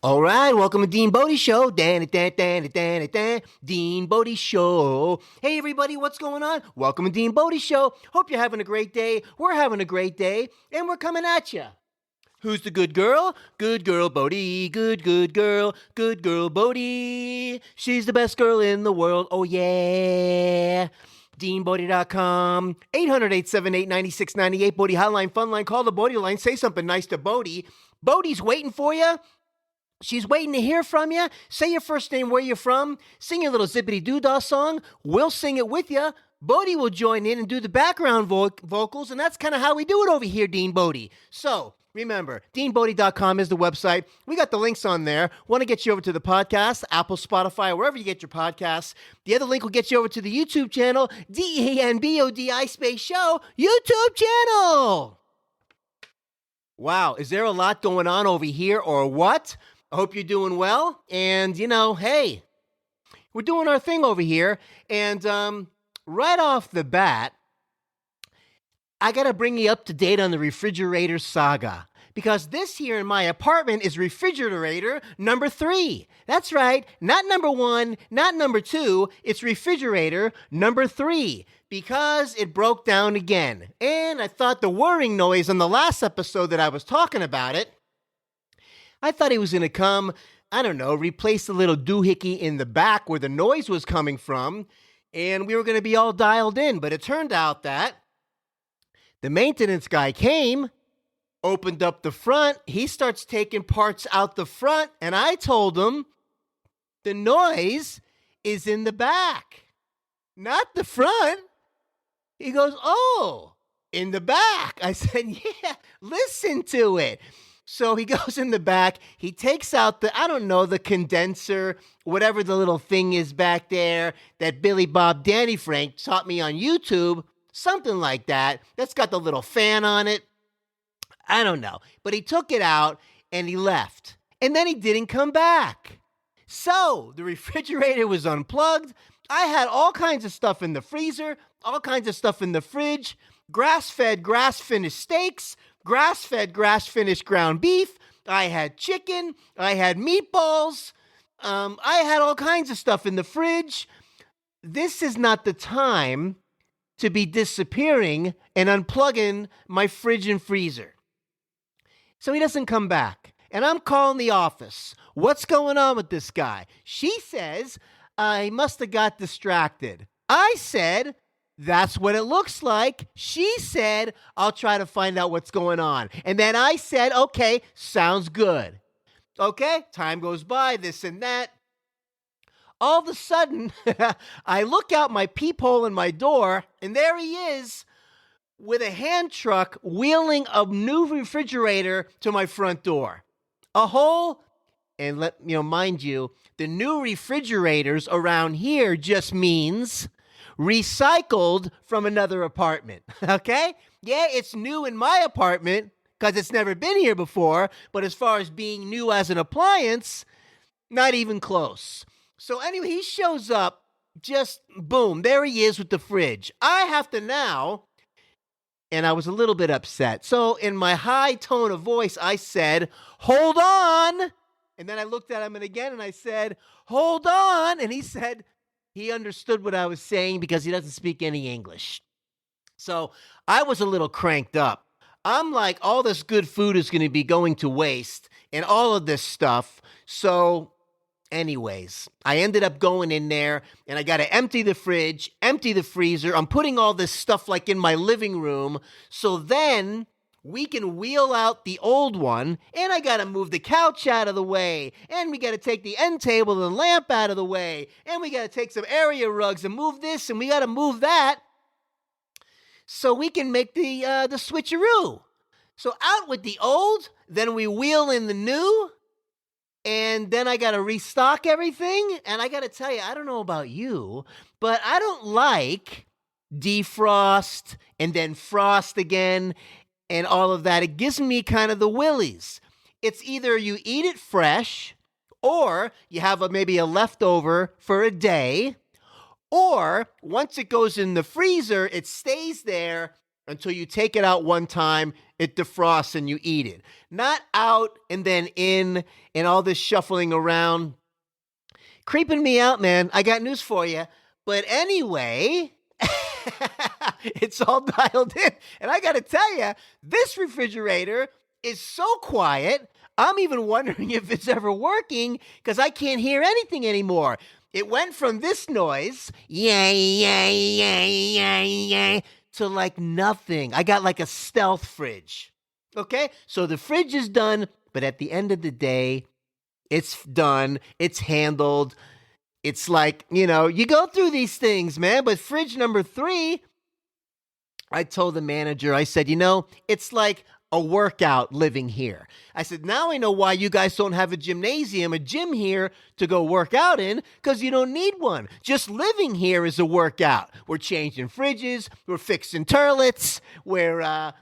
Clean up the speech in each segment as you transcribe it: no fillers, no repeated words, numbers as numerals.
All right, welcome to DeanBodi Show. DeanBodi Show. Hey, everybody, what's going on? Welcome to DeanBodi Show. Hope you're having a great day. We're having a great day, and we're coming at you. Who's the good girl? Good girl, Bodi. Good girl. Good girl, Bodi. She's the best girl in the world. Oh, yeah. DeanBodi.com, 800-878-9698, Bodi Hotline, Fun Line. Call the Bodi line. Say something nice to Bodi. Bodi's waiting for you. She's waiting to hear from you. Say your first name, where you're from. Sing your little Zippity Doo-Dah song. We'll sing it with you. Bodi will join in and do the background vocals, and that's kind of how we do it over here, DeanBodi. So, remember, DeanBodi.com is the website. We got the links on there. Want to get you over to the podcast, Apple, Spotify, wherever you get your podcasts. The other link will get you over to the YouTube channel, DeanBodi space show, YouTube channel. Wow, is there a lot going on over here or what? I hope you're doing well. And, hey, we're doing our thing over here. And right off the bat, I got to bring you up to date on the refrigerator saga. Because this here in my apartment is refrigerator number 3. That's right, not number 1, not number 2. It's refrigerator number 3. Because it broke down again. And I thought the whirring noise on the last episode that I was talking about it, I thought he was going to come, replace the little doohickey in the back where the noise was coming from, and we were going to be all dialed in. But it turned out that the maintenance guy came, opened up the front, he starts taking parts out the front, and I told him the noise is in the back, not the front. He goes, oh, in the back. I said, yeah, listen to it. So he goes in the back, he takes out the condenser, whatever the little thing is back there that Billy Bob Danny Frank taught me on YouTube, something like that. That's got the little fan on it. I don't know. But he took it out and he left. And then he didn't come back. So the refrigerator was unplugged. I had all kinds of stuff in the freezer, all kinds of stuff in the fridge, grass-fed, grass-finished steaks, grass-fed, grass-finished ground beef. I had chicken. I had meatballs. I had all kinds of stuff in the fridge. This is not the time to be disappearing and unplugging my fridge and freezer. So he doesn't come back. And I'm calling the office. What's going on with this guy? She says, he must have got distracted. I said, that's what it looks like. She said, I'll try to find out what's going on. And then I said, okay, sounds good. Okay, time goes by, this and that. All of a sudden, I look out my peephole in my door, and there he is with a hand truck wheeling a new refrigerator to my front door. A whole, and mind you, the new refrigerators around here just means recycled from another apartment, okay? Yeah, it's new in my apartment because it's never been here before, but as far as being new as an appliance, not even close. So anyway, he shows up, just boom, there he is with the fridge. I have to now, and I was a little bit upset. So in my high tone of voice, I said, hold on. And then I looked at him again and I said, hold on. And he said, he understood what I was saying because he doesn't speak any English. So I was a little cranked up. I'm like, all this good food is going to be going to waste and all of this stuff. So anyways, I ended up going in there and I got to empty the fridge, empty the freezer. I'm putting all this stuff like in my living room. So then we can wheel out the old one, and I got to move the couch out of the way, and we got to take the end table and the lamp out of the way, and we got to take some area rugs and move this, and we got to move that so we can make the switcheroo. So out with the old, then we wheel in the new, and then I got to restock everything, and I got to tell you, I don't know about you, but I don't like defrost and then frost again and all of that. It gives me kind of the willies. It's either you eat it fresh, or you have maybe a leftover for a day, or once it goes in the freezer, it stays there until you take it out one time, it defrosts and you eat it. Not out and then in and all this shuffling around. Creeping me out, man. I got news for you. But anyway, it's all dialed in. And I got to tell you, this refrigerator is so quiet, I'm even wondering if it's ever working because I can't hear anything anymore. It went from this noise, to like nothing. I got like a stealth fridge. Okay? So the fridge is done, but at the end of the day, it's done. It's handled. It's like, you go through these things, man. But fridge number 3, I told the manager, I said, it's like a workout living here. I said, now I know why you guys don't have a gym here to go work out in, because you don't need one. Just living here is a workout. We're changing fridges. We're fixing toilets. We're, I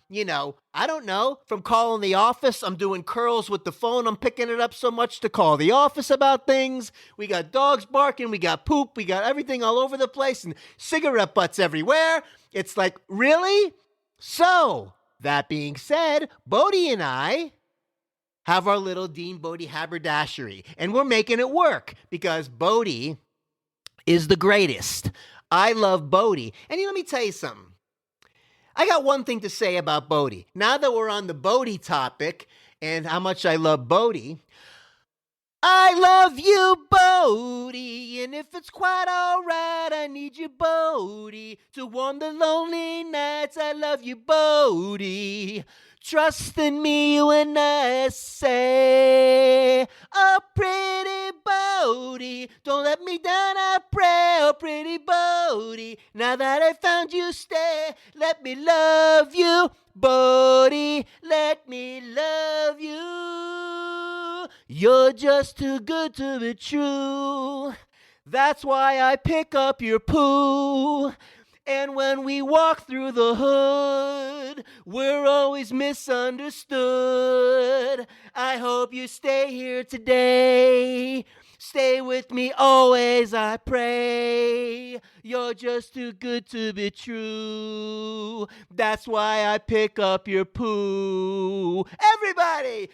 don't know, from calling the office. I'm doing curls with the phone. I'm picking it up so much to call the office about things. We got dogs barking. We got poop. We got everything all over the place and cigarette butts everywhere. It's like, really? So, that being said, Bodi and I have our little DeanBodi haberdashery, and we're making it work because Bodi is the greatest. I love Bodi. And let me tell you something. I got one thing to say about Bodi. Now that we're on the Bodi topic and how much I love Bodi, I love you, Bodi, and if it's quite all right, I need you, Bodi, to warm the lonely nights. I love you, Bodi. Trust in me when I say, oh, pretty Bodi, don't let me down, I pray, oh, pretty Bodi. Now that I found you, stay, let me love you, Bodi, let me love you. You're just too good to be true. That's why I pick up your poo. And when we walk through the hood, we're always misunderstood. I hope you stay here today. Stay with me always, I pray. You're just too good to be true. That's why I pick up your poo. Everybody!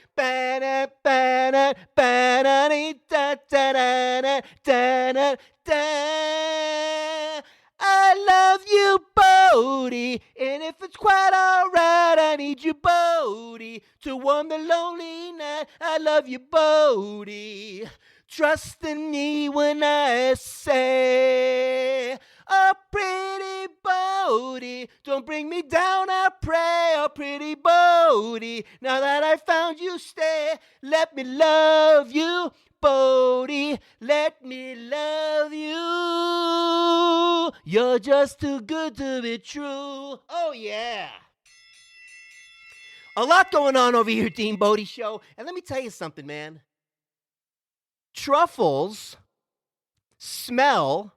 I love you, Bodi, and if it's quite all right, I need you, Bodi, to warm the lonely night. I love you, Bodi. Trust in me when I say, oh, pretty Bodi, don't bring me down, I pray, oh, pretty Bodi. Now that I found you, stay, let me love you, Bodi, let me love you. You're just too good to be true. Oh, yeah. A lot going on over here, DeanBodi Show. And let me tell you something, man. Truffles smell,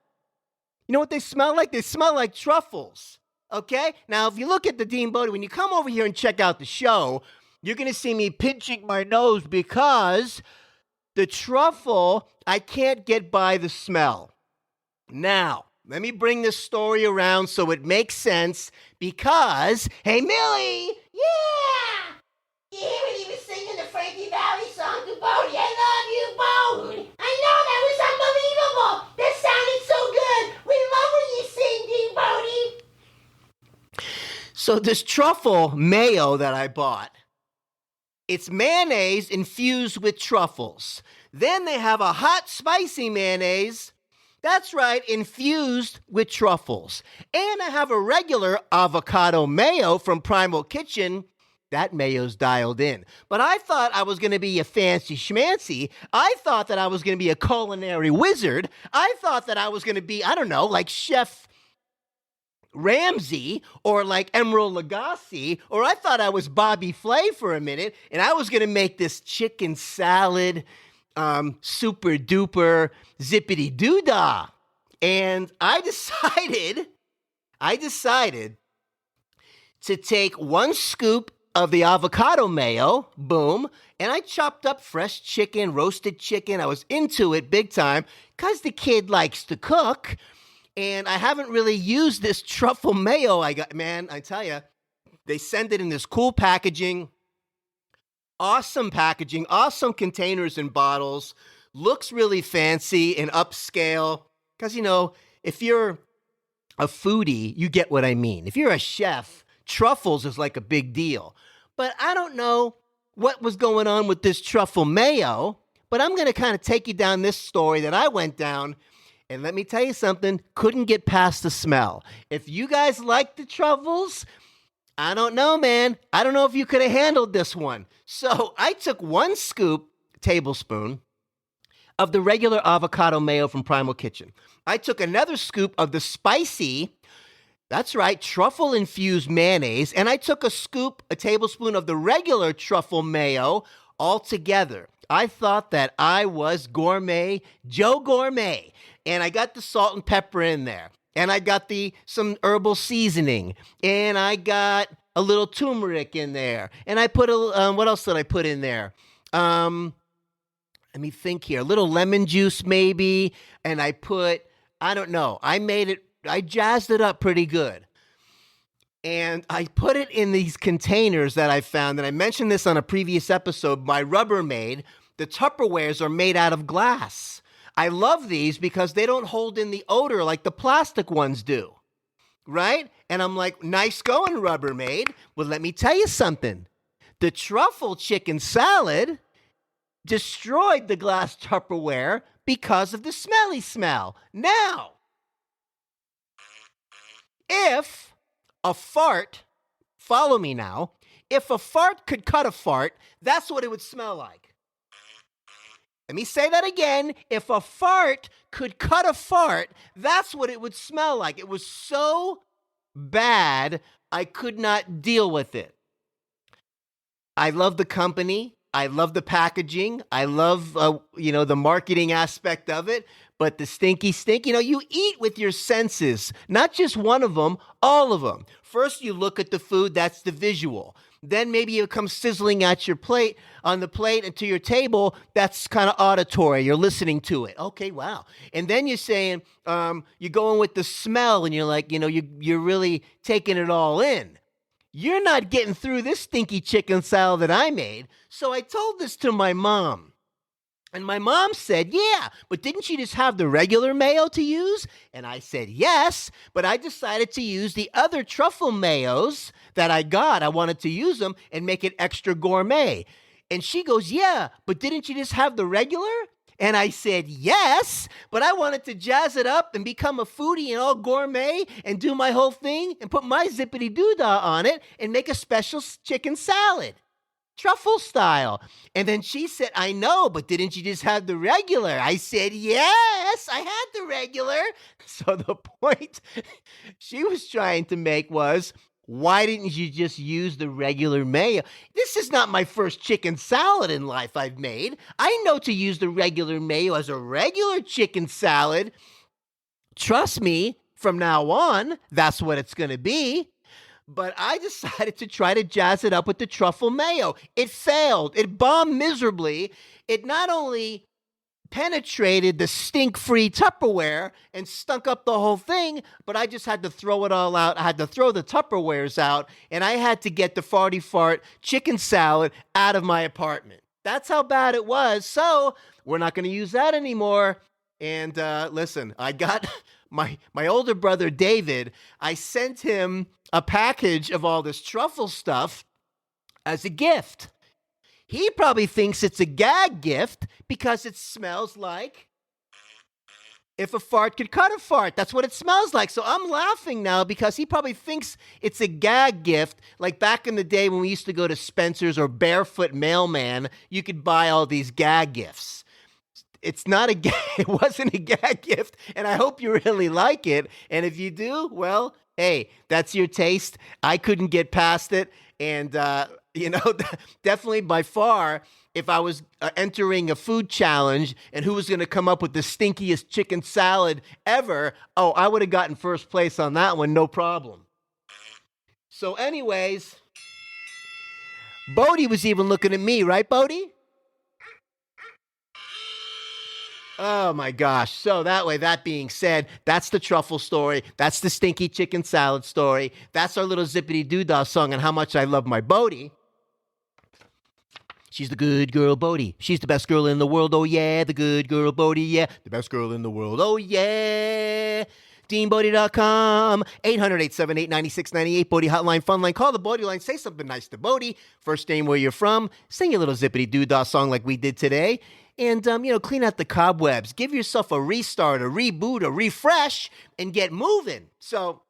you know what they smell like? They smell like truffles, okay? Now, if you look at the DeanBodi, when you come over here and check out the show, you're going to see me pinching my nose because the truffle, I can't get by the smell. Now, let me bring this story around so it makes sense because, hey, Millie! Yeah! You hear what he was singing the Frankie Valli song to Bodi? I love you, Bodi! I know, that was unbelievable! That sounded so good! We love when you sing, DeanBodi! So this truffle mayo that I bought, it's mayonnaise infused with truffles. Then they have a hot, spicy mayonnaise. That's right, infused with truffles. And I have a regular avocado mayo from Primal Kitchen. That mayo's dialed in. But I thought I was going to be a fancy schmancy. I thought that I was going to be a culinary wizard. I thought that I was going to be, I don't know, like Chef Ramsay or like Emerald Lagasse, or I thought I was Bobby Flay for a minute, and I was going to make this chicken salad, super duper zippity doodah. And I decided to take one scoop of the avocado mayo, boom, and I chopped up fresh chicken, roasted chicken. I was into it big time because the kid likes to cook. And I haven't really used this truffle mayo I got. Man, I tell you, They send it in this cool packaging, awesome containers and bottles. Looks really fancy and upscale. Because, if you're a foodie, you get what I mean. If you're a chef, truffles is like a big deal. But I don't know what was going on with this truffle mayo, but I'm going to kind of take you down this story that I went down. And let me tell you something, couldn't get past the smell. If you guys like the truffles, I don't know, man. I don't know if you could have handled this one. So I took 1 tablespoon of the regular avocado mayo from Primal Kitchen. I took another scoop of the spicy, that's right, truffle-infused mayonnaise, and I took a tablespoon of the regular truffle mayo all together. I thought that I was gourmet, Joe Gourmet, and I got the salt and pepper in there, and I got some herbal seasoning, and I got a little turmeric in there, and I put what else did I put in there? Let me think here, a little lemon juice maybe, and I put, I don't know, I jazzed it up pretty good. And I put it in these containers that I found, and I mentioned this on a previous episode, my Rubbermaid. The Tupperwares are made out of glass. I love these because they don't hold in the odor like the plastic ones do, right? And I'm like, nice going, Rubbermaid. Well, let me tell you something. The truffle chicken salad destroyed the glass Tupperware because of the smelly smell. Now, if a fart, follow me now, if a fart could cut a fart, that's what it would smell like. Let me say that again. If a fart could cut a fart, that's what it would smell like. It was so bad, I could not deal with it. I love the company. I love the packaging. I love, the marketing aspect of it. But the stinky, you eat with your senses, not just one of them, all of them. First, you look at the food, that's the visual. Then maybe it comes sizzling at your plate, on the plate and to your table, that's kind of auditory. You're listening to it. Okay, wow. And then you're saying, you're going with the smell and you're like, you're really taking it all in. You're not getting through this stinky chicken salad that I made. So I told this to my mom. And my mom said, yeah, but didn't you just have the regular mayo to use? And I said, yes, but I decided to use the other truffle mayos that I got. I wanted to use them and make it extra gourmet. And she goes, yeah, but didn't you just have the regular? And I said, yes, but I wanted to jazz it up and become a foodie and all gourmet and do my whole thing and put my zippity doodah on it and make a special chicken salad. Truffle style. And then she said, I know, but didn't you just have the regular? I said, yes, I had the regular. So the point she was trying to make was, why didn't you just use the regular mayo? This is not my first chicken salad in life I've made. I know to use the regular mayo as a regular chicken salad. Trust me, from now on, that's what it's going to be. But I decided to try to jazz it up with the truffle mayo. It failed. It bombed miserably. It not only penetrated the stink-free Tupperware and stunk up the whole thing, but I just had to throw it all out. I had to throw the Tupperwares out, and I had to get the farty fart chicken salad out of my apartment. That's how bad it was. So we're not going to use that anymore. And listen, I got my older brother, David, I sent him a package of all this truffle stuff as a gift. He probably thinks it's a gag gift because it smells like if a fart could cut a fart. That's what it smells like. So I'm laughing now because he probably thinks it's a gag gift. Like back in the day when we used to go to Spencer's or Barefoot Mailman, you could buy all these gag gifts. It's not a gag. It wasn't a gag gift, and I hope you really like it. And if you do, well, hey, that's your taste. I couldn't get past it, and definitely by far, if I was entering a food challenge and who was going to come up with the stinkiest chicken salad ever, I would have gotten first place on that one, no problem. So, anyways, Bodi was even looking at me, right, Bodi? Oh my gosh. So that being said, that's the truffle story. That's the stinky chicken salad story. That's our little zippity doodah song on how much I love my Bodi. She's the good girl, Bodi. She's the best girl in the world. Oh yeah, the good girl, Bodi. Yeah, the best girl in the world. Oh yeah. DeanBodi.com, 800-878-9698, Bodi Hotline, Fun Line. Call the Bodi line, say something nice to Bodi. First name, where you're from. Sing a little zippity doodah song like we did today. And, clean out the cobwebs. Give yourself a restart, a reboot, a refresh, and get moving. So,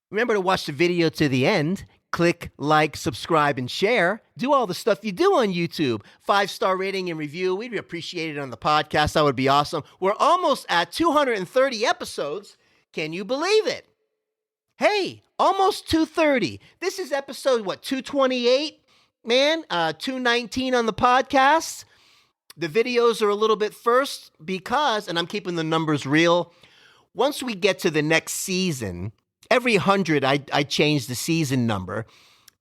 remember to watch the video to the end. Click, like, subscribe, and share. Do all the stuff you do on YouTube. 5-star rating and review. We'd appreciate it on the podcast. That would be awesome. We're almost at 230 episodes. Can you believe it? Hey, almost 230. This is episode, 228? Man, 219 on the podcast. The videos are a little bit first because, and I'm keeping the numbers real, once we get to the next season, every 100 I change the season number.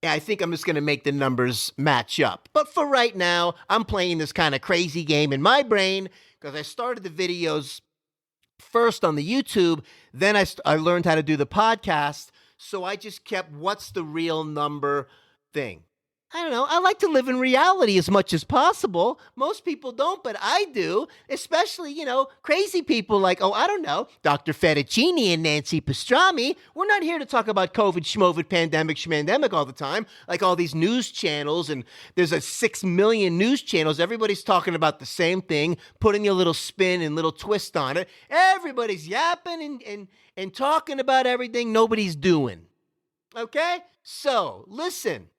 I think I'm just going to make the numbers match up. But for right now, I'm playing this kind of crazy game in my brain because I started the videos first on the YouTube, then I learned how to do the podcast, so I just kept what's the real number thing. I don't know. I like to live in reality as much as possible. Most people don't, but I do. Especially, crazy people like, Dr. Fettuccine and Nancy Pastrami. We're not here to talk about COVID, schmovid, pandemic, schmandemic all the time. Like all these news channels, and there's 6 million news channels. Everybody's talking about the same thing, putting a little spin and little twist on it. Everybody's yapping and talking about everything nobody's doing. Okay? So, listen.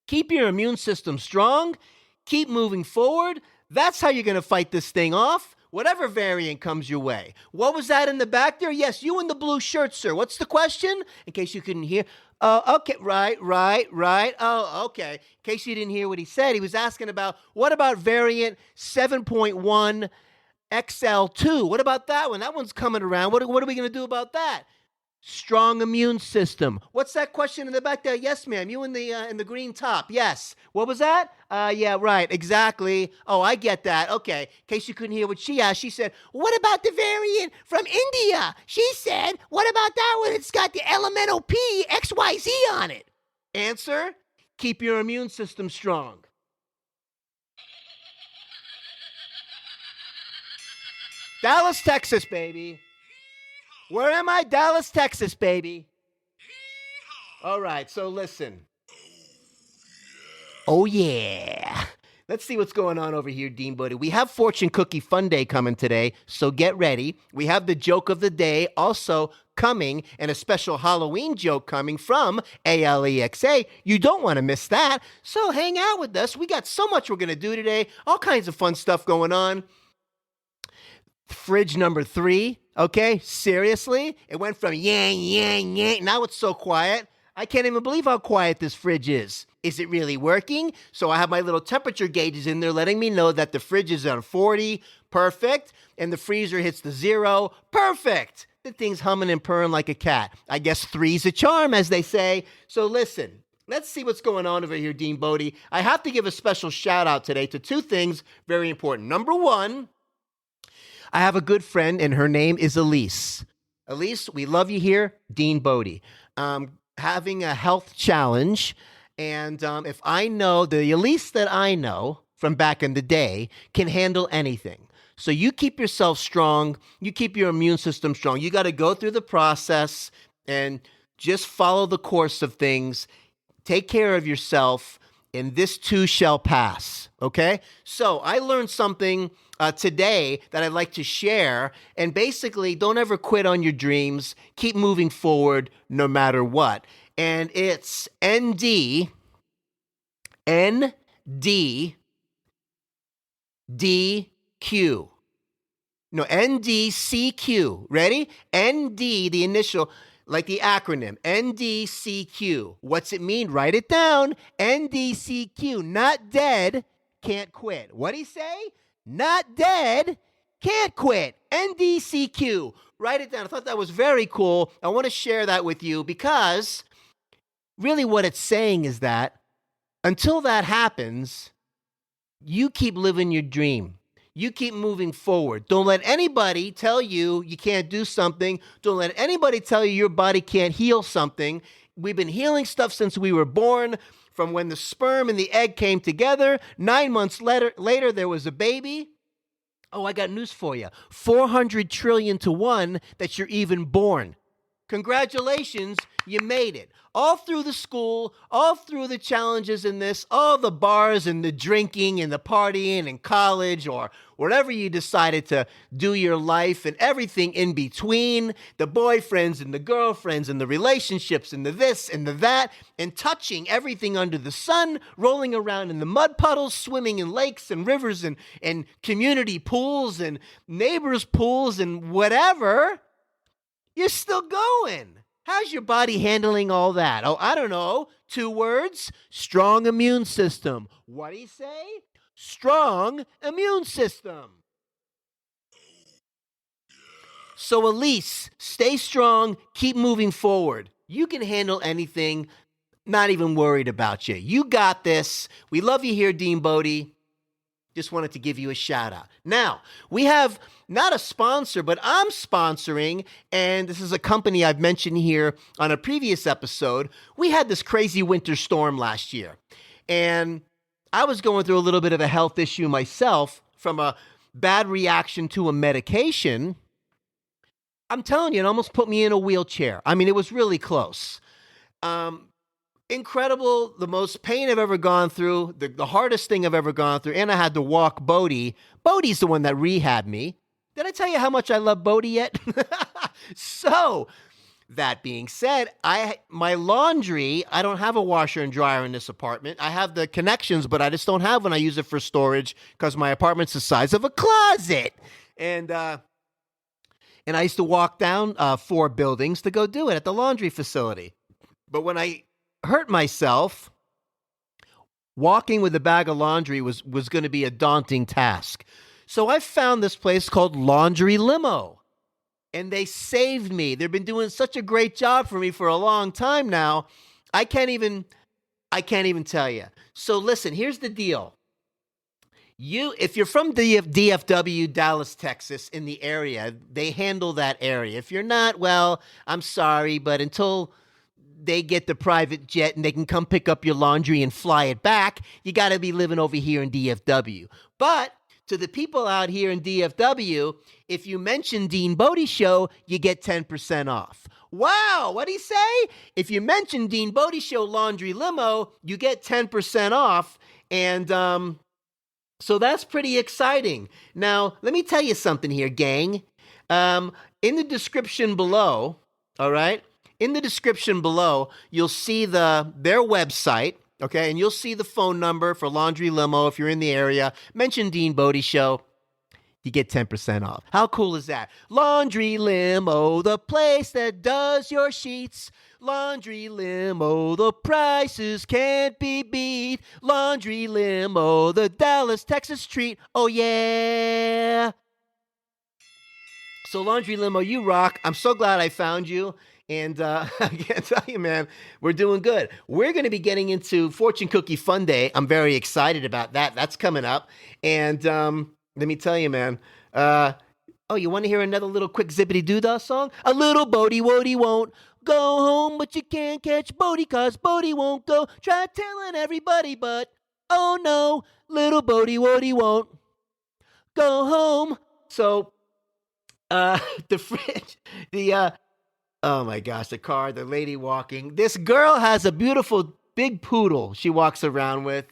Keep your immune system strong. Keep moving forward. That's how you're going to fight this thing off, whatever variant comes your way. What was that in the back there? Yes, you in the blue shirt, sir. What's the question? In case you couldn't hear. Okay, right. Oh, okay. In case you didn't hear what he said, he was asking about, what about variant 7.1 XL2? What about that one? That one's coming around. What are we going to do about that? Strong immune system. What's that question in the back there? Yes, ma'am. You in the green top. Yes. What was that? Yeah, right. Exactly. Oh, I get that. Okay. In case you couldn't hear what she asked, she said, what about the variant from India? She said, what about that one? It's got the elemental P, XYZ on it. Answer, keep your immune system strong. Dallas, Texas, baby. Where am I? Dallas, Texas, baby. All right, so listen. Oh, yeah. Let's see what's going on over here, DeanBodi. We have Fortune Cookie Fun Day coming today, so get ready. We have the joke of the day also coming, and a special Halloween joke coming from ALEXA. You don't want to miss that, so hang out with us. We got so much we're going to do today, all kinds of fun stuff going on. Fridge number 3, okay? Seriously? It went from yang, yang, yang. Now it's so quiet. I can't even believe how quiet this fridge is. Is it really working? So I have my little temperature gauges in there letting me know that the fridge is on 40. Perfect. And the freezer hits the 0. Perfect. The thing's humming and purring like a cat. I guess 3's a charm, as they say. So listen. Let's see what's going on over here, DeanBodi. I have to give a special shout out today to 2 things very important. Number 1, I have a good friend, and her name is Elise. Elise, we love you here, DeanBodi. Having a health challenge, and if I know, the Elise that I know from back in the day can handle anything. So you keep yourself strong. You keep your immune system strong. You got to go through the process and just follow the course of things. Take care of yourself, and this too shall pass, okay? So I learned something today that I'd like to share. And basically, don't ever quit on your dreams. Keep moving forward no matter what. And it's ND, DQ. No, NDCQ. Ready? ND, the initial, like the acronym, NDCQ. What's it mean? Write it down. NDCQ, not dead, can't quit. What'd he say? Not dead, can't quit. NDCQ. Write it down. I thought that was very cool. I want to share that with you because really what it's saying is that until that happens, you keep living your dream. You keep moving forward. Don't let anybody tell you you can't do something. Don't let anybody tell you your body can't heal something. We've been healing stuff since we were born, from when the sperm and the egg came together. 9 months later, there was a baby. Oh, I got news for you. 400 trillion to 1 that you're even born. Congratulations, you made it. All through the school, all through the challenges in this, all the bars and the drinking and the partying and college or whatever you decided to do your life and everything in between, the boyfriends and the girlfriends and the relationships and the this and the that, and touching everything under the sun, rolling around in the mud puddles, swimming in lakes and rivers and community pools and neighbors' pools and whatever. You're still going. How's your body handling all that? Oh, I don't know. 2 words: strong immune system. What do you say? Strong immune system. So Elise, stay strong. Keep moving forward. You can handle anything. Not even worried about you. You got this. We love you here, DeanBodi. Just wanted to give you a shout out. Now, we have not a sponsor, but I'm sponsoring, and this is a company I've mentioned here on a previous episode. We had this crazy winter storm last year, and I was going through a little bit of a health issue myself from a bad reaction to a medication. I'm telling you, it almost put me in a wheelchair. I mean, it was really close. Incredible, the most pain I've ever gone through, the hardest thing I've ever gone through, and I had to walk Bodi. Bodi's the one that rehabbed me. Did I tell you how much I love Bodi yet? So, that being said, my laundry, I don't have a washer and dryer in this apartment. I have the connections, but I just don't have one. I use it for storage because my apartment's the size of a closet. And I used to walk down 4 buildings to go do it at the laundry facility. But when I hurt myself, walking with a bag of laundry was going to be a daunting task. So I found this place called Laundry Limo, and they saved me. They've been doing such a great job for me for a long time now. I can't even tell you. So listen, here's the deal. If you're from DFW, Dallas, Texas, in the area, they handle that area. If you're not, well, I'm sorry, but until they get the private jet and they can come pick up your laundry and fly it back, you got to be living over here in DFW. But to the people out here in DFW, if you mention DeanBodi Show, you get 10% off. Wow, what'd he say? If you mention DeanBodi Show Laundry Limo, you get 10% off. And so that's pretty exciting. Now, let me tell you something here, gang. In the description below, all right? In the description below, you'll see their website, okay? And you'll see the phone number for Laundry Limo if you're in the area. Mention DeanBodi Show. You get 10% off. How cool is that? Laundry Limo, the place that does your sheets. Laundry Limo, the prices can't be beat. Laundry Limo, the Dallas, Texas treat. Oh, yeah. So Laundry Limo, you rock. I'm so glad I found you. And I can't tell you, man, we're doing good. We're going to be getting into Fortune Cookie Fun Day. I'm very excited about that. That's coming up. And let me tell you, man. You want to hear another little quick Zippity Doodah song? A little Bodi Wodi won't go home, but you can't catch Bodi, cause Bodi won't go. Try telling everybody, but oh no, little Bodi Wodi won't go home. So, the fridge, oh my gosh, the car, the lady walking. This girl has a beautiful big poodle she walks around with.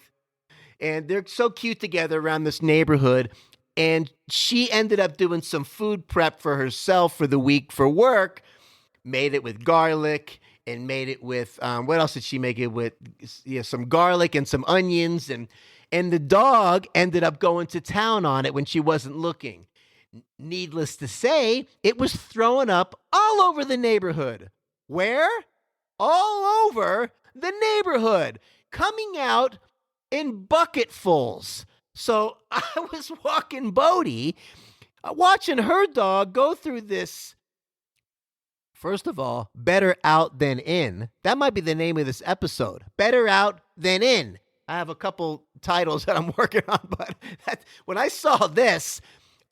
And they're so cute together around this neighborhood. And she ended up doing some food prep for herself for the week for work. Made it with garlic and made it with, what else did she make it with? Yeah, some garlic and some onions. And the dog ended up going to town on it when she wasn't looking. Needless to say, it was throwing up all over the neighborhood. Where? All over the neighborhood. Coming out in bucketfuls. So I was walking Bodi, watching her dog go through this. First of all, better out than in. That might be the name of this episode. Better out than in. I have a couple titles that I'm working on, but when I saw this,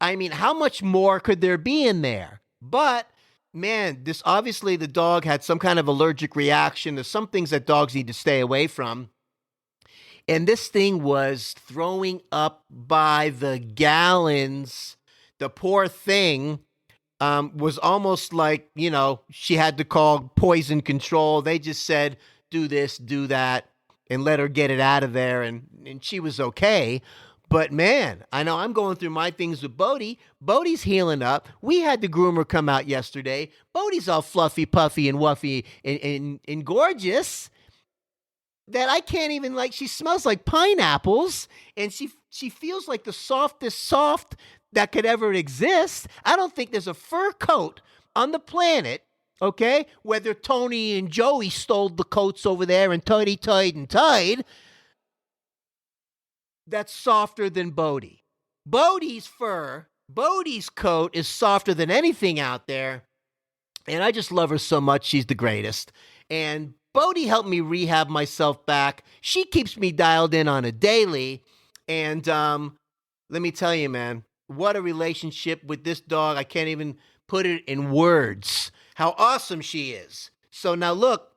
I mean, how much more could there be in there? But man, this obviously the dog had some kind of allergic reaction to some things that dogs need to stay away from. And this thing was throwing up by the gallons. The poor thing was almost like, she had to call poison control. They just said, do this, do that, and let her get it out of there. And she was okay. But man, I know I'm going through my things with Bodi. Bodi's healing up. We had the groomer come out yesterday. Bodi's all fluffy, puffy, and wuffy and gorgeous that I can't even she smells like pineapples and she feels like the softest soft that could ever exist. I don't think there's a fur coat on the planet, okay, whether Tony and Joey stole the coats over there and tied, that's softer than Bodi. Bodi's fur, Bodi's coat is softer than anything out there. And I just love her so much. She's the greatest. And Bodi helped me rehab myself back. She keeps me dialed in on a daily. And let me tell you, man, what a relationship with this dog. I can't even put it in words how awesome she is. So now look,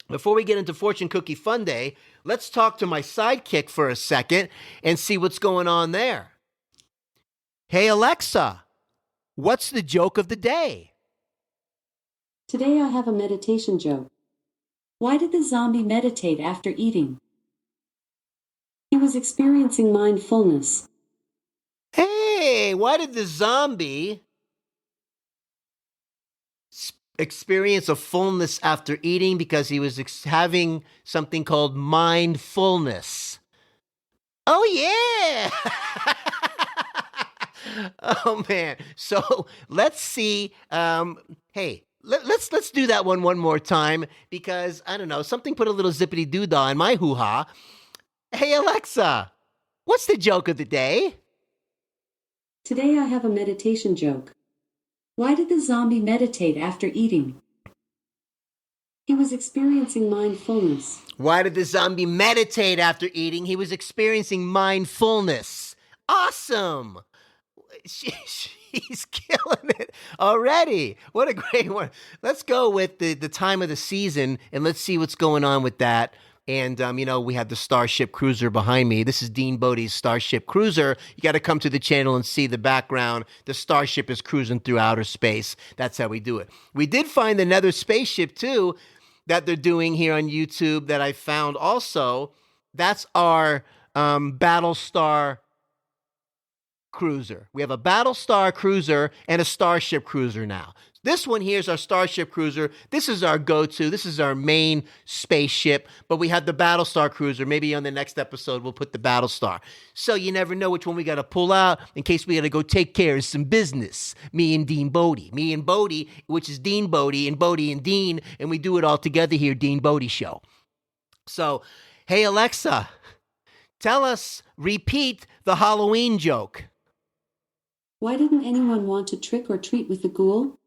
before we get into Fortune Cookie Fun Day, let's talk to my sidekick for a second and see what's going on there. Hey, Alexa, what's the joke of the day? Today I have a meditation joke. Why did the zombie meditate after eating? He was experiencing mindfulness. Hey, why did the zombie experience a fullness after eating? Because he was having something called mindfulness. Oh, yeah. Oh, man. So let's see. Hey, let's do that one more time because, I don't know, something put a little zippity doodah in my hoo-ha. Hey, Alexa, what's the joke of the day? Today I have a meditation joke. Why did the zombie meditate after eating? He was experiencing mindfulness. Why did the zombie meditate after eating? He was experiencing mindfulness. Awesome. She's killing it already. What a great one. Let's go with the time of the season and let's see what's going on with that. And, we have the Starship Cruiser behind me. This is DeanBodi's Starship Cruiser. You got to come to the channel and see the background. The Starship is cruising through outer space. That's how we do it. We did find another spaceship, too, that they're doing here on YouTube that I found also. That's our Battlestar Cruiser. We have a Battlestar Cruiser and a Starship Cruiser now. This one here is our Starship Cruiser. This is our go-to. This is our main spaceship. But we have the Battlestar Cruiser. Maybe on the next episode, we'll put the Battlestar. So you never know which one we got to pull out in case we got to go take care of some business. Me and DeanBodi. Me and Bodi, which is DeanBodi, and Bodi and Dean. And we do it all together here, DeanBodi Show. So, hey, Alexa, repeat the Halloween joke. Why didn't anyone want to trick or treat with the ghoul?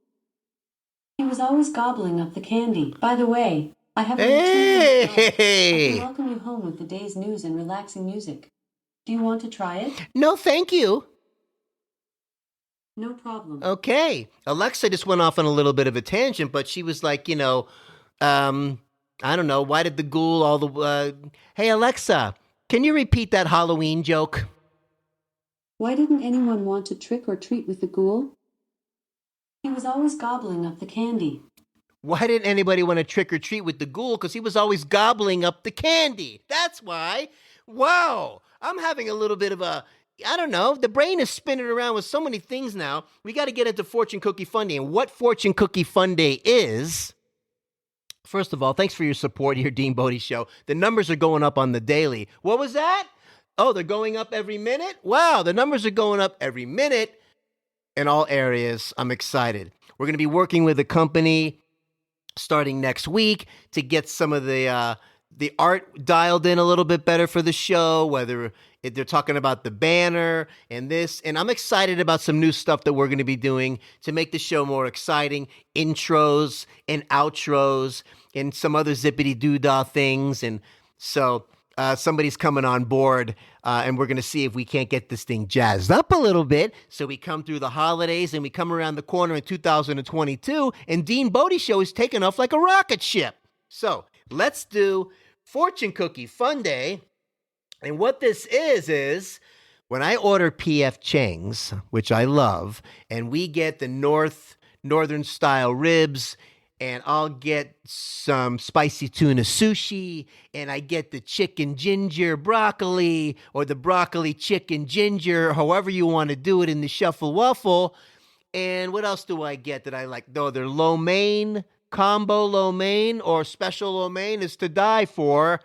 He was always gobbling up the candy. By the way, I have a routine. I can welcome you home with the day's news and relaxing music. Do you want to try it? No, thank you. No problem. Okay. Alexa just went off on a little bit of a tangent, but she was like, I don't know, why did the ghoul Hey, Alexa, can you repeat that Halloween joke? Why didn't anyone want to trick or treat with the ghoul? He was always gobbling up the candy. Why didn't anybody want to trick or treat with the ghoul? Because he was always gobbling up the candy. That's why. Wow. I'm having a little bit of I don't know. The brain is spinning around with so many things now. We got to get into Fortune Cookie Fun Day. And what Fortune Cookie Fun Day is, first of all, thanks for your support here, DeanBodi Show. The numbers are going up on the daily. What was that? Oh, they're going up every minute? Wow, the numbers are going up every minute. In all areas. I'm excited. We're going to be working with a company starting next week to get some of the art dialed in a little bit better for the show, whether they're talking about the banner and this. And I'm excited about some new stuff that we're going to be doing to make the show more exciting, intros and outros and some other zippity doodah things. And so somebody's coming on board, and we're going to see if we can't get this thing jazzed up a little bit. So we come through the holidays, and we come around the corner in 2022, and DeanBodi Show is taking off like a rocket ship. So let's do Fortune Cookie Fun Day. And what this is when I order P.F. Chang's, which I love, and we get the northern style ribs, and I'll get some spicy tuna sushi, and I get the chicken ginger broccoli, or the broccoli chicken ginger, however you want to do it in the shuffle waffle. And what else do I get that I like? No, they're lo mein, combo lo mein, or special lo mein is to die for.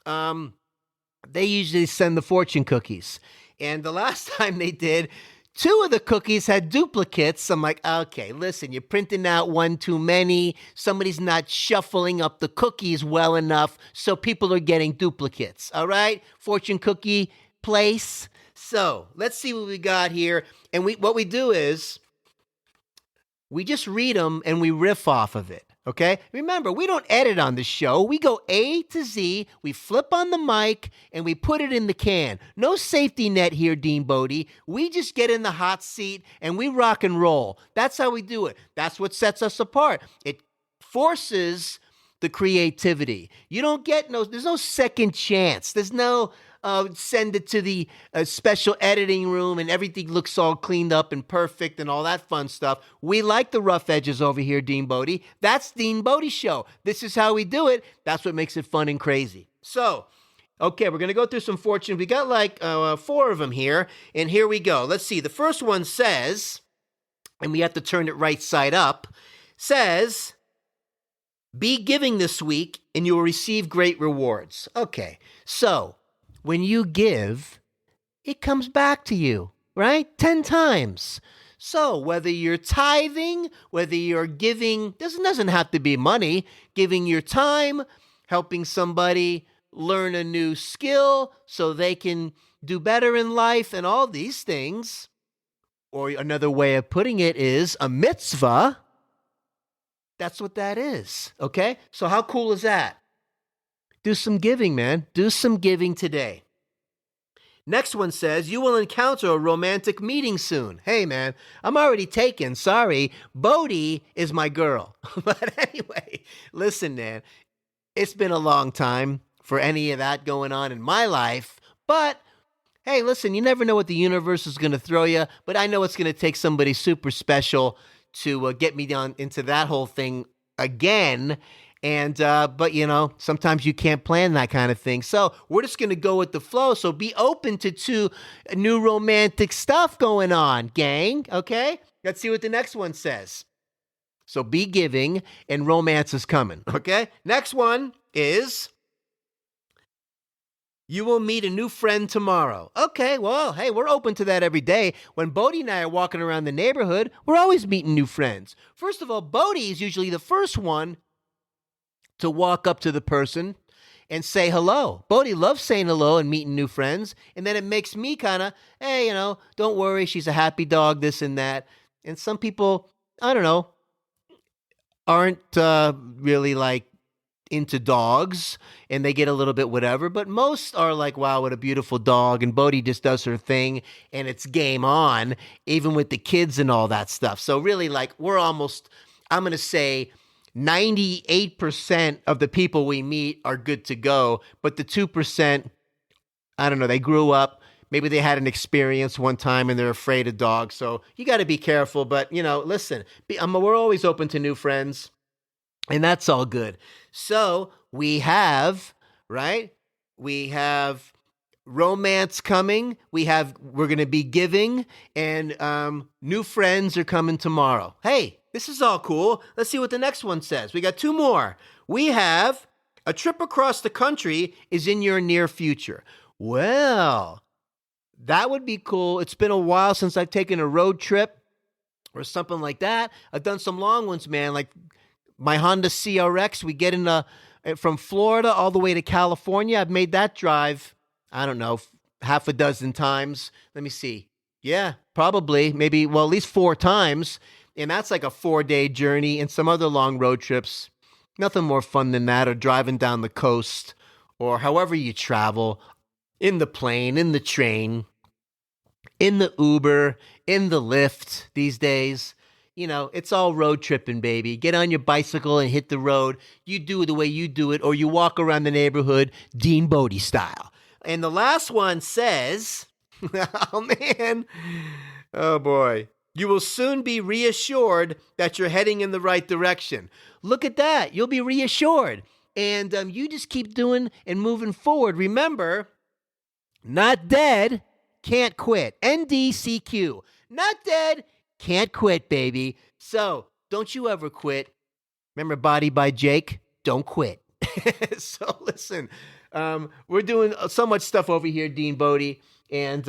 They usually send the fortune cookies. And the last time they did, 2 of the cookies had duplicates. I'm like, okay, listen, you're printing out one too many. Somebody's not shuffling up the cookies well enough, so people are getting duplicates. All right? Fortune cookie place. So let's see what we got here. And what we do is we just read them and we riff off of it. Okay? Remember, we don't edit on the show. We go A to Z, we flip on the mic, and we put it in the can. No safety net here, DeanBodi. We just get in the hot seat and we rock and roll. That's how we do it. That's what sets us apart. It forces the creativity. You don't get there's no second chance. There's no send it to the special editing room and everything looks all cleaned up and perfect and all that fun stuff. We like the rough edges over here, DeanBodi. That's DeanBodi Show. This is how we do it. That's what makes it fun and crazy. So, okay, we're going to go through some fortune. We got like 4 of them here, and here we go. Let's see. The first one says, and we have to turn it right side up, says, be giving this week and you will receive great rewards. Okay, so when you give, it comes back to you, right? 10 times. So whether you're tithing, whether you're giving, doesn't have to be money, giving your time, helping somebody learn a new skill so they can do better in life and all these things. Or another way of putting it is a mitzvah. That's what that is, okay? So how cool is that? Do some giving, man. Do some giving today. Next one says, you will encounter a romantic meeting soon. Hey, man, I'm already taken. Sorry. Bodi is my girl. But anyway, listen, man, it's been a long time for any of that going on in my life. But, hey, listen, you never know what the universe is going to throw you. But I know it's going to take somebody super special to get me down into that whole thing again. And, but sometimes you can't plan that kind of thing. So we're just going to go with the flow. So be open to 2 new romantic stuff going on, gang. Okay. Let's see what the next one says. So be giving and romance is coming. Okay. Next one is, you will meet a new friend tomorrow. Okay, well, hey, we're open to that every day. When Bodi and I are walking around the neighborhood, we're always meeting new friends. First of all, Bodi is usually the first one to walk up to the person and say hello. Bodi loves saying hello and meeting new friends. And then it makes me kind of, hey, don't worry, she's a happy dog, this and that. And some people, I don't know, aren't really like into dogs and they get a little bit whatever, but most are like, wow, what a beautiful dog. And Bodi just does her thing and it's game on, even with the kids and all that stuff. So really, like, we're almost, I'm going to say 98% of the people we meet are good to go. But the 2%, I don't know, they grew up, maybe they had an experience one time and they're afraid of dogs. So you got to be careful. But, listen, we're always open to new friends. And that's all good. So we have, right? We have romance coming. We're going to be giving, and new friends are coming tomorrow. Hey, this is all cool. Let's see what the next one says. We got 2 more. We have a trip across the country is in your near future. Well, that would be cool. It's been a while since I've taken a road trip or something like that. I've done some long ones, man, like my Honda CRX, we get from Florida all the way to California. I've made that drive, I don't know, half a dozen times. Let me see. Yeah, probably, maybe, well, at least 4 times. And that's like a 4-day journey, and some other long road trips. Nothing more fun than that, or driving down the coast, or however you travel, in the plane, in the train, in the Uber, in the Lyft these days. You know, it's all road tripping, baby. Get on your bicycle and hit the road. You do it the way you do it, or you walk around the neighborhood DeanBodi style. And the last one says, oh man, oh boy, you will soon be reassured that you're heading in the right direction. Look at that. You'll be reassured. And you just keep doing and moving forward. Remember, not dead, can't quit. NDCQ. Not dead, can't quit, baby. So don't you ever quit. Remember Bodi by Jake? Don't quit. So listen, we're doing so much stuff over here, DeanBodi. And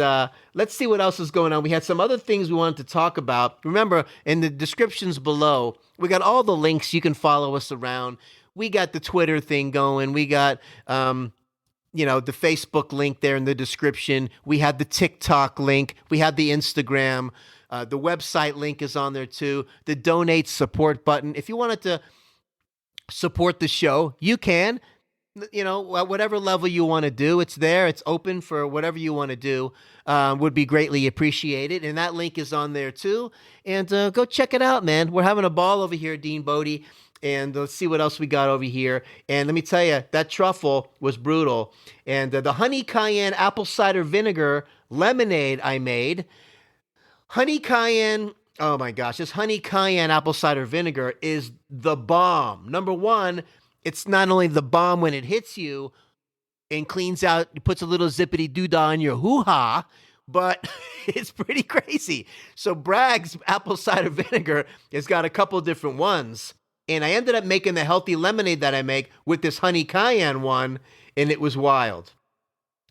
let's see what else is going on. We had some other things we wanted to talk about. Remember, in the descriptions below, we got all the links. You can follow us around. We got the Twitter thing going. We got, the Facebook link there in the description. We had the TikTok link. We had the Instagram. The website link is on there too. The donate support button. If you wanted to support the show, you can. At whatever level you want to do, it's there. It's open for whatever you want to do. Would be greatly appreciated. And that link is on there too. And go check it out, man. We're having a ball over here at DeanBodi. And let's see what else we got over here. And let me tell you, that truffle was brutal. And the honey cayenne apple cider vinegar lemonade I made. Honey cayenne, oh my gosh, this honey cayenne apple cider vinegar is the bomb. Number one, it's not only the bomb when it hits you and cleans out, it puts a little zippity doodah in your hoo-ha, but it's pretty crazy. So Bragg's apple cider vinegar has got a couple different ones. And I ended up making the healthy lemonade that I make with this honey cayenne one, and it was wild.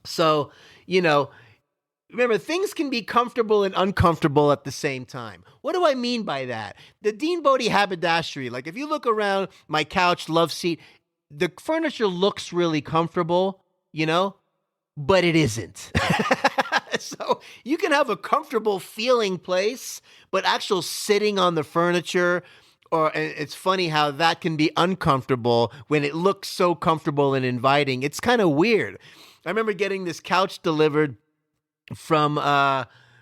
So, remember, things can be comfortable and uncomfortable at the same time. What do I mean by that? The DeanBodi haberdashery, like if you look around my couch, love seat, the furniture looks really comfortable, but it isn't. So you can have a comfortable feeling place, but actual sitting on the furniture, it's funny how that can be uncomfortable when it looks so comfortable and inviting. It's kind of weird. I remember getting this couch delivered from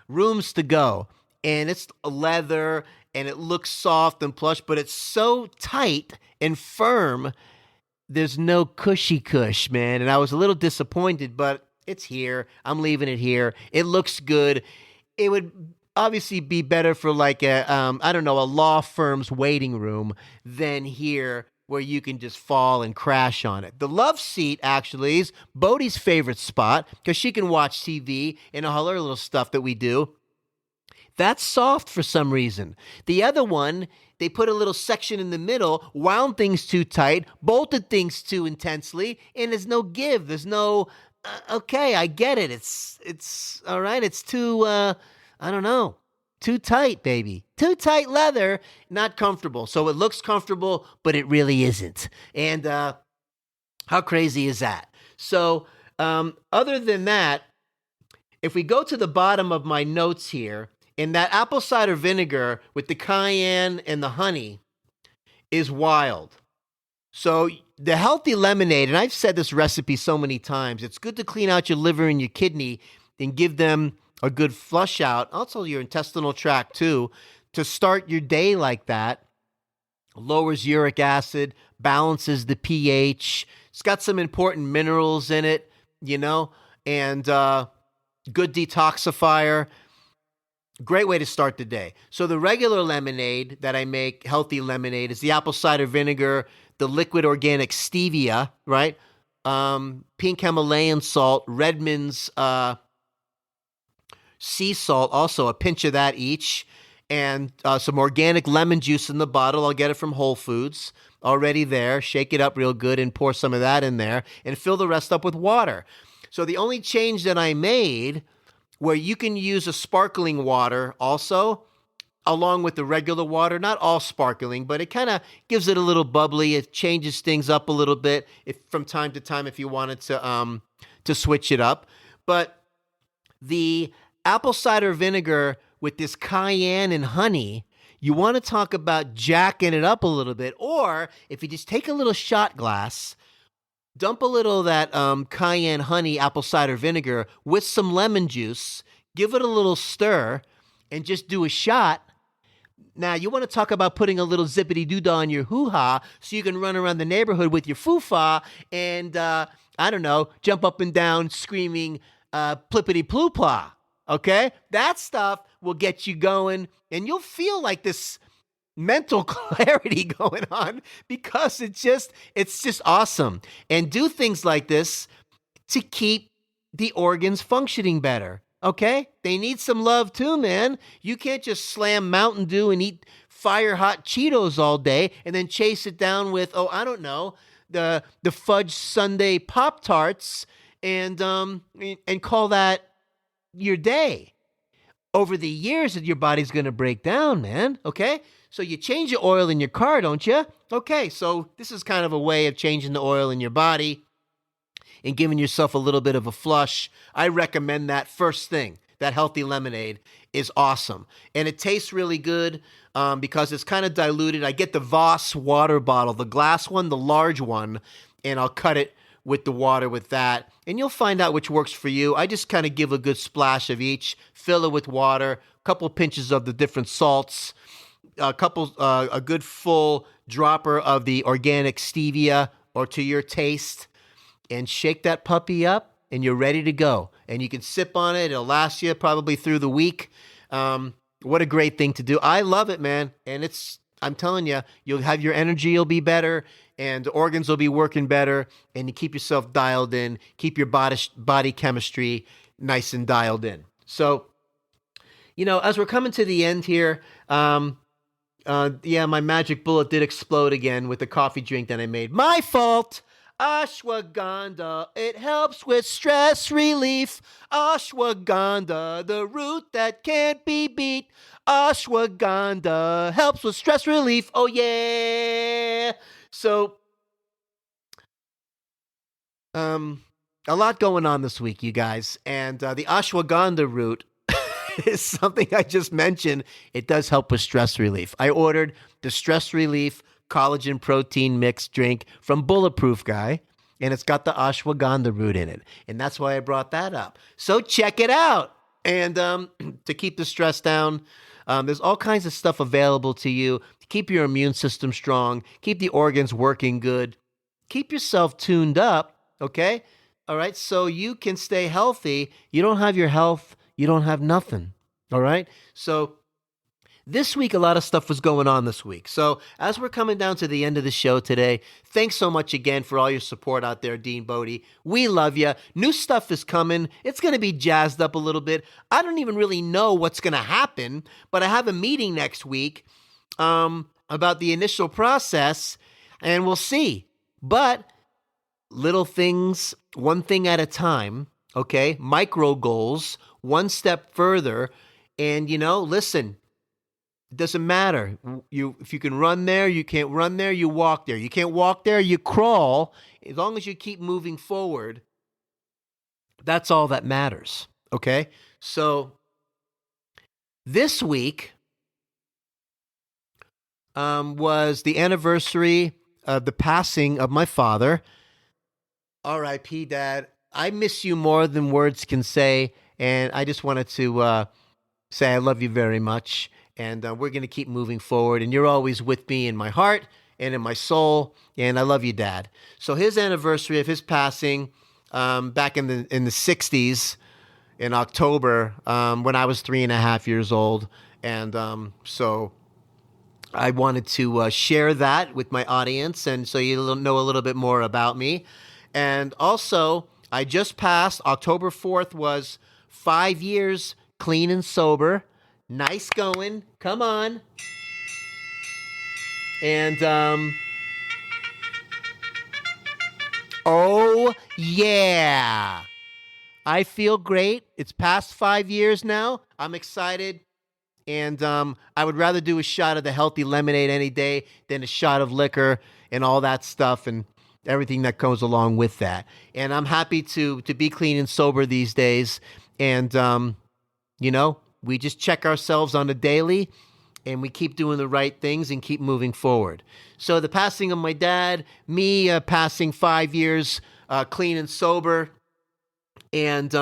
Rooms to Go, and it's leather, and it looks soft and plush, but it's so tight and firm, there's no cushy cush, man. And I was a little disappointed, but it's here. I'm leaving it here. It looks good. It would obviously be better for like a law firm's waiting room than here where you can just fall and crash on it. The love seat actually is Bodi's favorite spot because she can watch TV and all her little stuff that we do. That's soft for some reason. The other one, they put a little section in the middle, wound things too tight, bolted things too intensely, and there's no give. There's no, okay, I get it. It's all right. It's too, too tight, baby. Too tight leather, not comfortable. So it looks comfortable, but it really isn't. And how crazy is that? So other than that, if we go to the bottom of my notes here, and that apple cider vinegar with the cayenne and the honey is wild. So the healthy lemonade, and I've said this recipe so many times, it's good to clean out your liver and your kidney and give them a good flush out, also your intestinal tract too, to start your day like that. Lowers uric acid, balances the pH. It's got some important minerals in it, and good detoxifier. Great way to start the day. So the regular lemonade that I make, healthy lemonade, is the apple cider vinegar, the liquid organic stevia, right? Pink Himalayan salt, Redmond's sea salt, also a pinch of that each, and some organic lemon juice in the bottle. I'll get it from Whole Foods, already there. Shake it up real good and pour some of that in there and fill the rest up with water. So the only change that I made, where you can use a sparkling water also, along with the regular water, not all sparkling, but it kind of gives it a little bubbly. It changes things up a little bit from time to time if you wanted to switch it up. But the apple cider vinegar with this cayenne and honey, you want to talk about jacking it up a little bit, or if you just take a little shot glass dump a little of that cayenne honey apple cider vinegar with some lemon juice, give it a little stir, and just do a shot. Now, you want to talk about putting a little zippity doo-dah on your hoo-ha so you can run around the neighborhood with your foo-fa and, I don't know, jump up and down screaming plippity-ploo-plah, okay? That stuff will get you going, and you'll feel like this mental clarity going on because it's just awesome. And do things like this to keep the organs functioning better. Okay? They need some love too, man. You can't just slam Mountain Dew and eat fire hot Cheetos all day and then chase it down with, I don't know, the fudge sundae Pop-Tarts and call that your day. Over the years, your body's going to break down, man. Okay? So you change your oil in your car, don't you? Okay, so this is kind of a way of changing the oil in your body and giving yourself a little bit of a flush. I recommend that first thing. That healthy lemonade is awesome. And it tastes really good because it's kind of diluted. I get the Voss water bottle, the glass one, the large one, and I'll cut it with the water with that. And you'll find out which works for you. I just kind of give a good splash of each, fill it with water, a couple pinches of the different salts, a good full dropper of the organic stevia or to your taste, and shake that puppy up, and you're ready to go. And you can sip on it. It'll last you probably through the week. What a great thing to do. I love it, man. And I'm telling you, you'll have your energy will be better, and organs will be working better, and you keep yourself dialed in, keep your body chemistry nice and dialed in. So, as we're coming to the end here, my magic bullet did explode again with the coffee drink that I made. My fault. Ashwagandha, it helps with stress relief. Ashwagandha, the root that can't be beat. Ashwagandha helps with stress relief. Oh, yeah. So, a lot going on this week, you guys. And the ashwagandha root is something I just mentioned. It does help with stress relief. I ordered the stress relief collagen protein mix drink from Bulletproof Guy, and it's got the ashwagandha root in it. And that's why I brought that up. So check it out. And to keep the stress down, there's all kinds of stuff available to you to keep your immune system strong, keep the organs working good, keep yourself tuned up, okay? All right, so you can stay healthy. You don't have your health, you don't have nothing, all right? So this week, a lot of stuff was going on this week. So as we're coming down to the end of the show today, thanks so much again for all your support out there, DeanBodi. We love you. New stuff is coming. It's going to be jazzed up a little bit. I don't even really know what's going to happen, but I have a meeting next week about the initial process, and we'll see. But little things, one thing at a time, okay? Micro goals, one step further. And, listen, it doesn't matter. If you can run there, you can't run there, you walk there. You can't walk there, you crawl. As long as you keep moving forward, that's all that matters, okay? So this week was the anniversary of the passing of my father. R.I.P. Dad. I miss you more than words can say, and I just wanted to say I love you very much. And we're going to keep moving forward. And you're always with me in my heart and in my soul. And I love you, Dad. So his anniversary of his passing back in the 60s in October when I was 3.5 years old. And so I wanted to share that with my audience. And so you know a little bit more about me. And also, I just passed. October 4th was 5 years clean and sober. Nice going. Come on. And, oh, yeah. I feel great. It's past 5 years now. I'm excited. And I would rather do a shot of the healthy lemonade any day than a shot of liquor and all that stuff and everything that goes along with that. And I'm happy to be clean and sober these days. And, we just check ourselves on a daily, and we keep doing the right things and keep moving forward. So the passing of my dad, me passing 5 years clean and sober, and,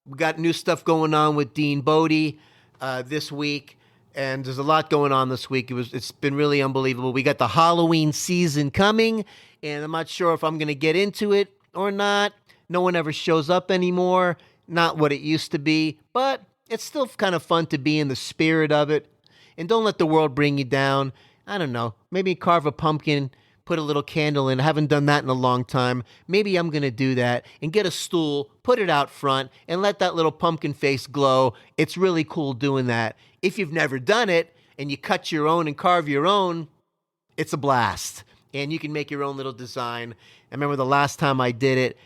we got new stuff going on with DeanBodi this week, and there's a lot going on this week. It's been really unbelievable. We got the Halloween season coming, and I'm not sure if I'm going to get into it or not. No one ever shows up anymore. Not what it used to be, but it's still kind of fun to be in the spirit of it. And don't let the world bring you down. I don't know. Maybe carve a pumpkin, put a little candle in. I haven't done that in a long time. Maybe I'm going to do that and get a stool, put it out front, and let that little pumpkin face glow. It's really cool doing that. If you've never done it and you cut your own and carve your own, it's a blast. And you can make your own little design. I remember the last time I did it,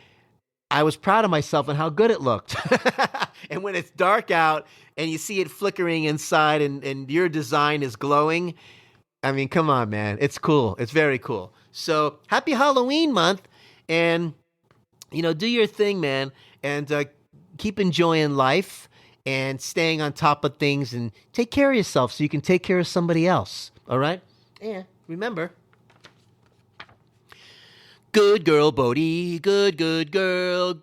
I was proud of myself and how good it looked. And when it's dark out and you see it flickering inside and your design is glowing, I mean, come on, man. It's cool. It's very cool. So happy Halloween month, and, do your thing, man, and keep enjoying life and staying on top of things, and take care of yourself so you can take care of somebody else. All right? And remember, good girl, Bodi. Good girl,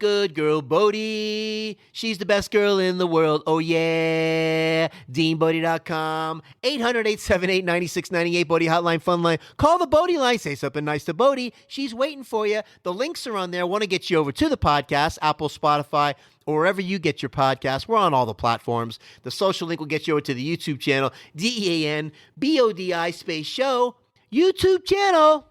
Bodi. She's the best girl in the world. Oh, yeah. DeanBodi.com. 800-878-9698. Bodi Hotline, Fun Line. Call the Bodi line. Say something nice to Bodi. She's waiting for you. The links are on there. I want to get you over to the podcast, Apple, Spotify, or wherever you get your podcast. We're on all the platforms. The social link will get you over to the YouTube channel, DeanBodi space show. YouTube channel.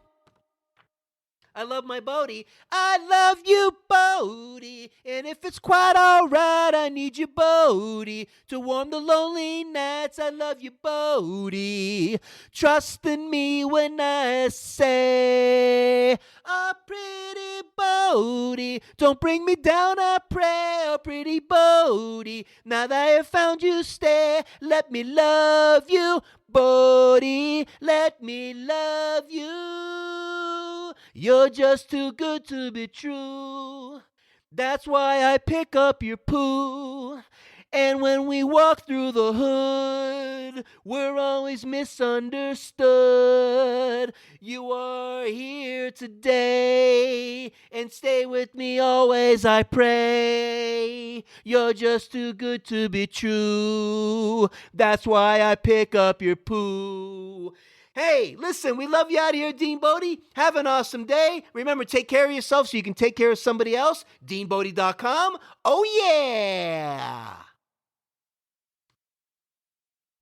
I love my Bodi. I love you, Bodi. And if it's quite all right, I need you, Bodi, to warm the lonely nights. I love you, Bodi. Trust in me when I say, oh, pretty Bodi, don't bring me down, I pray. Oh, pretty Bodi, now that I have found you, stay. Let me love you, Bodi. Let me love you. You're just too good to be true. That's why I pick up your poo. And when we walk through the hood, we're always misunderstood. You are here today, and stay with me always, I pray. You're just too good to be true. That's why I pick up your poo. Hey, listen, we love you out here, DeanBodi. Have an awesome day. Remember, take care of yourself so you can take care of somebody else. DeanBodi.com. Oh, yeah.